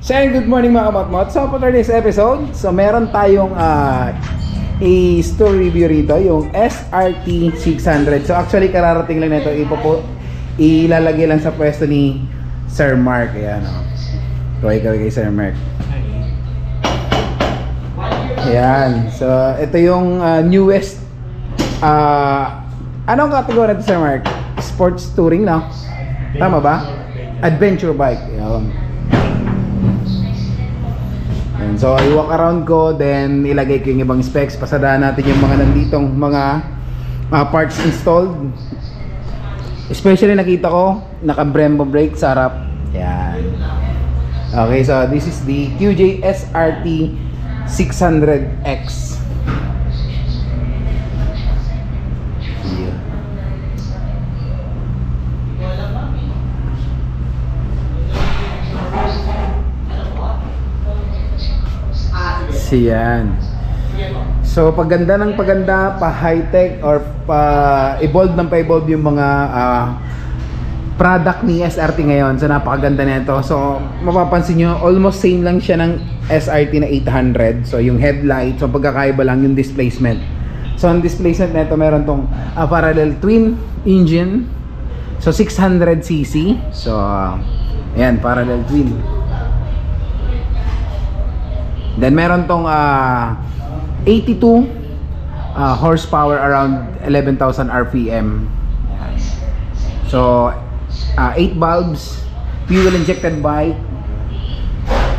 So good morning mga kamatmot. So for today's episode, so meron tayong i-store review rito, yung SRT 600. So actually kararating lang nito, ilalagay lang sa pwesto ni Sir Mark. Ayan o. Kaway kay Sir Mark. Ayan. So ito yung newest anong kategory ito, Sir Mark? Sports touring, no? Tama ba? Adventure bike. Ayan. So i-walk around ko, then ilagay ko yung ibang specs, pasadaan natin yung mga nanditong mga parts installed. Especially nakita ko naka Brembo brake sa harap. Yan. Okay, so this is the QJ SRT 600X. Yan. So paganda ng paganda, pa high-tech or pa evolve ng pa-evolve yung mga product ni SRT ngayon. So napakaganda nito. So mapapansin nyo, almost same lang siya ng SRT na 800. So yung headlight, so pagkakaiba lang yung displacement. So ang displacement nito, meron tong parallel twin engine. So 600cc. So ayan, parallel twin. Then meron tong 82 horsepower, around 11,000 RPM. So 8 bulbs, fuel injected bike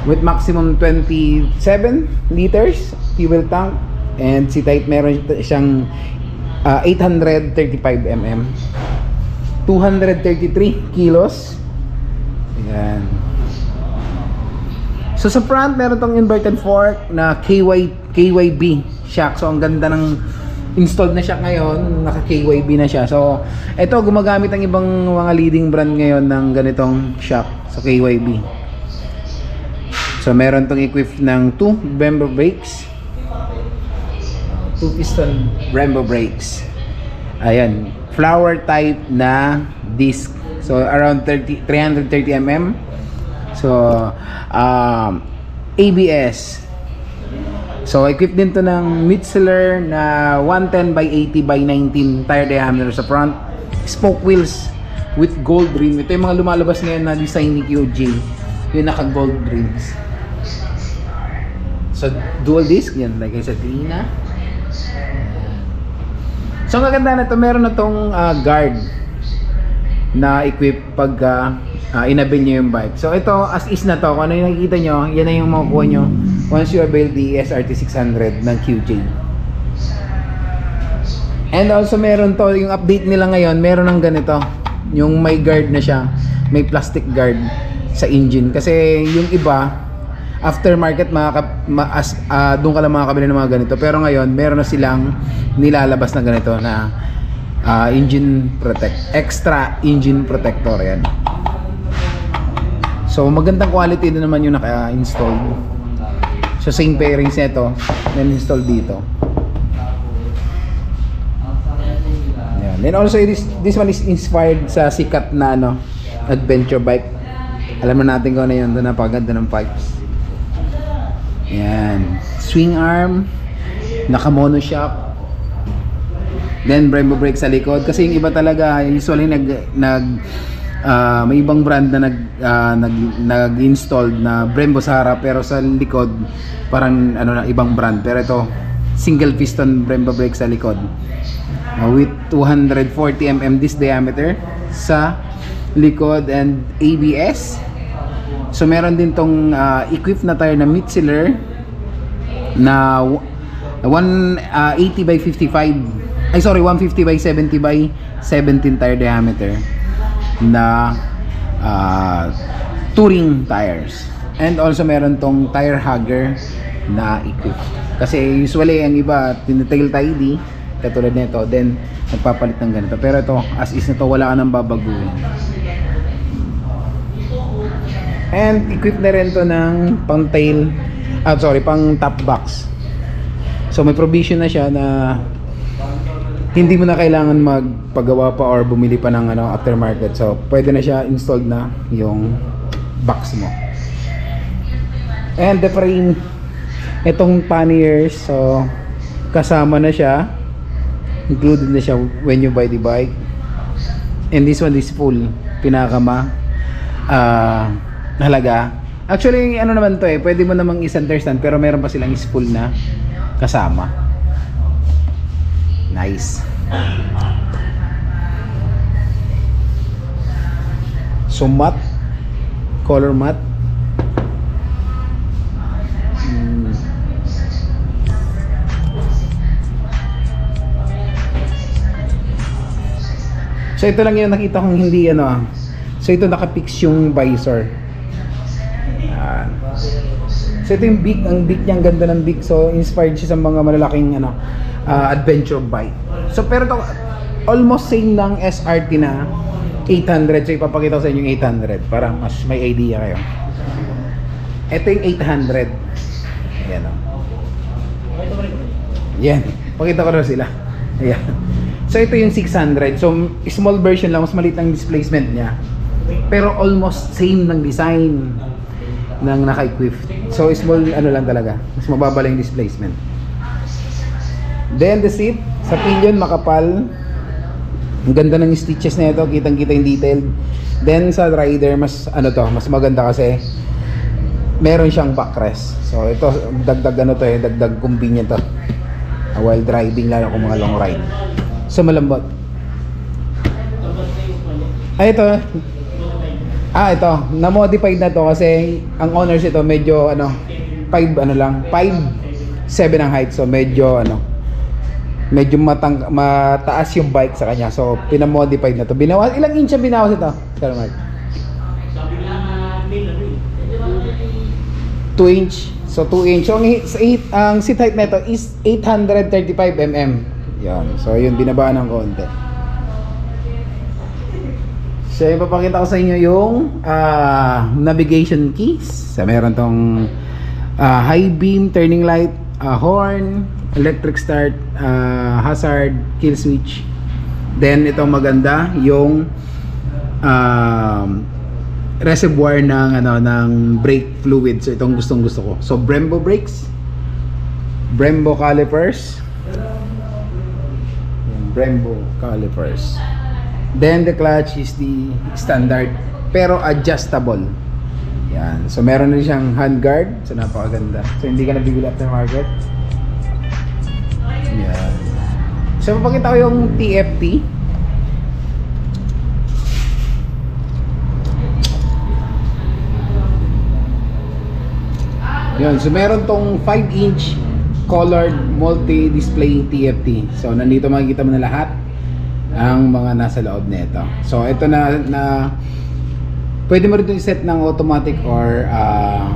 with maximum 27 liters fuel tank, and si type meron siyang 835 mm, 233 kilos. Ayan. So sa front, meron tong inverted fork na KYB shock. So ang ganda ng installed na shock ngayon, naka KYB na siya. So ito, gumagamit ang ibang mga leading brand ngayon ng ganitong shock sa KYB. So meron tong equipped ng 2 Brembo brakes, 2 piston Brembo brakes. Ayan, flower type na disc. So around 330 mm. So ABS. So equipped din to ng Mitsler na 110 by 80 by 19 tire diameter sa front. Spoke wheels with gold rim. Ito yung mga lumalabas ngayon na design ni QJ, yung naka gold rims. So dual disc yan, like I said kanina. So ang gaganda na to, meron na tong guard na equip pag inabil nyo yung bike. So ito, as is na to, kung ano yung nakikita nyo, yan na yung makukuha nyo once you avail the SRT 600 ng QJ. And also meron to, yung update nila ngayon, meron ng ganito, yung may guard na siya, may plastic guard sa engine. Kasi yung iba, aftermarket, doon ka lang makakabili ng mga ganito. Pero ngayon, meron na silang nilalabas na ganito na engine extra engine protector. Yan. So magandang quality din naman yung naka-installed. So same pairings nito na installed dito. Yan. Then also this one is inspired sa sikat na adventure bike. Alam na natin kung ano yun, doon napakaganda ng pipes. Yan. Swing arm, naka monoshock. Then Brembo brake sa likod, kasi yung iba talaga usually may ibang brand na nag-installed na Brembo sa harap, pero sa likod parang ibang brand. Pero ito single piston Brembo brake sa likod with 240 mm disc diameter sa likod and ABS. So meron din tong equipped na tire na Mitsler na 180 by 55, 150 by 70 by 17 tire diameter na touring tires. And also meron tong tire hugger na equipped. Kasi usually ang iba tinatail tidy katulad nito, then nagpapalit ng ganito. Pero ito, as is na to, wala ka nang babaguhin. And equipped na rin to ng pang tail, pang top box. So may provision na siya na hindi mo na kailangan magpagawa pa or bumili pa ng aftermarket. So pwede na siya installed na yung box mo. And the frame, itong panniers, so kasama na siya, included na siya when you buy the bike. And this one is full, pinakama halaga. Actually ano naman to pwede mo namang is-understand, pero meron pa silang is full na kasama. Nice. So matte, color matte. So ito lang yung nakita kong hindi So ito nakapix yung visor. Yan. So ito yung beak, ang beak niya, ang ganda ng beak. So inspired siya sa mga malalaking adventure bike. So pero to almost same ng SRT na 800. So ipapakita ko sa inyo yung 800 para mas may idea kayo. Ito yung 800. Ayan Yan. Pakita ko na sila. Ayan. So ito yung 600. So small version lang, mas maliit ang displacement niya. Pero almost same ng design ng naka-equip. So small lang talaga. Mas mababa lang yung displacement. Then the seat, sa pinion makapal. Ang ganda ng stitches na ito, kitang-kita yung detailed. Then sa rider, mas mas maganda kasi meron siyang backrest. So ito dagdag dagdag convenient to. While driving, lalo kung mga long ride. So malambot. Ito. Ito, na-modified na to kasi ang owners ito medyo 5'7" ang height. So medyo medyo mataas yung bike sa kanya. So pinamodified na to. Binawas, ilang inch ang binawas ito? Sir Mark? 2 inch. So 2 inch. So ang seat height nito is 835 mm. Yan. So yun, binaba ng konti. So ipapakita ko sa inyo yung navigation keys. So meron tong high beam, turning light, horn, electric start, hazard, kill switch. Then itong maganda yung reservoir ng brake fluid. So itong gustong-gusto ko. So Brembo brakes, Brembo calipers. Brembo calipers. Then the clutch is the standard pero adjustable. Yan. So meron rin siyang handguard. So napakaganda. So hindi ka nabibili aftermarket. Yan. So papakita ko yung TFT. Yan. So meron tong 5-inch colored multi-display TFT. So nandito makikita mo na lahat ang mga nasa loob nito. So ito na pwede mo rin ito i-set ng automatic or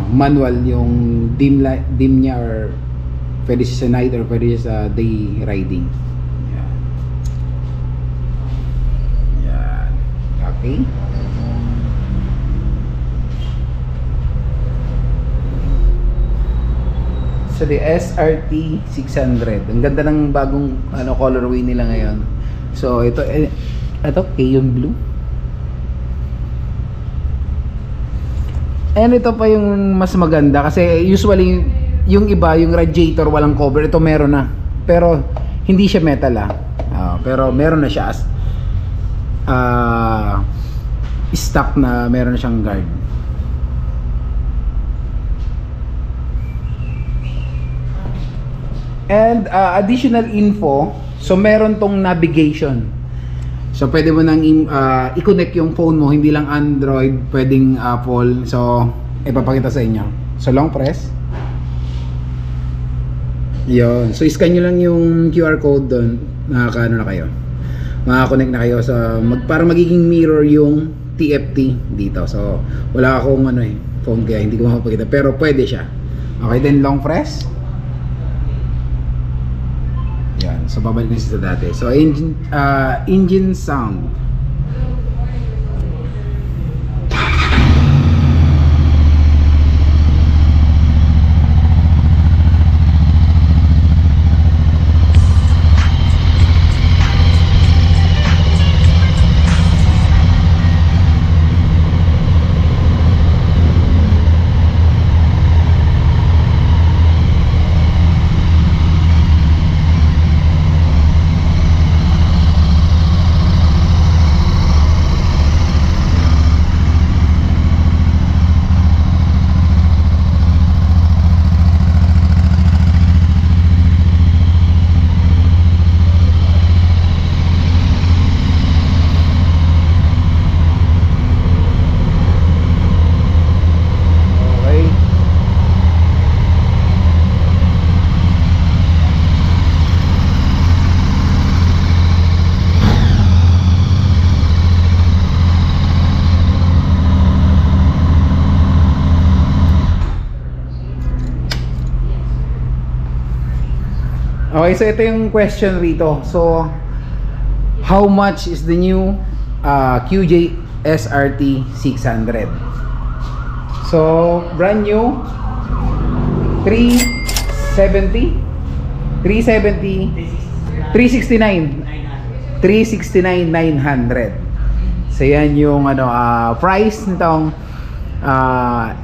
manual yung dim niya, or pwede siya sa night or pwede siya sa day riding. Yan. Yan. Okay. So the SRT 600. Ang ganda ng bagong colorway nila ngayon. So ito Cayenne blue. And ito pa yung mas maganda kasi usually yung iba, yung radiator walang cover. Ito meron na. Pero hindi siya metal pero meron na siya as stock na meron na siyang guard. And additional info, so meron tong navigation. So pwede mo nang i-connect yung phone mo, hindi lang Android, pwedeng Apple. So ipapakita sa inyo. So long press. Yun. So scan nyo lang yung QR code doon. Nakakaano na kayo. Makakonect na kayo sa para magiging mirror yung TFT dito. So wala akong phone kaya hindi ko mapapakita, pero pwede siya. Okay, then long press. Yan, so babalik na siya sa dati. So engine sound. Okay, so ito yung question rito. So, how much is the new QJ SRT 600? So, brand new 369 900. So yan yung price nitong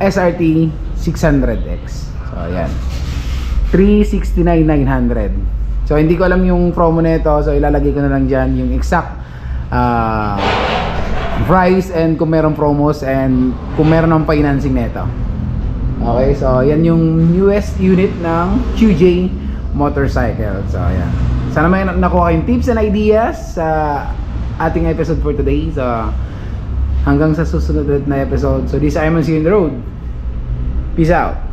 SRT 600X. So ayan, 369 900. So hindi ko alam yung promo nito, so ilalagay ko na lang dyan yung exact price and kung meron promos and kung meron ng financing nito. Okay, so yan yung newest unit ng QJ motorcycle. So ayan, sana may nakuha kayong tips and ideas sa ating episode for today. So hanggang sa susunod na episode. So this is Iman See You on the road. Peace out.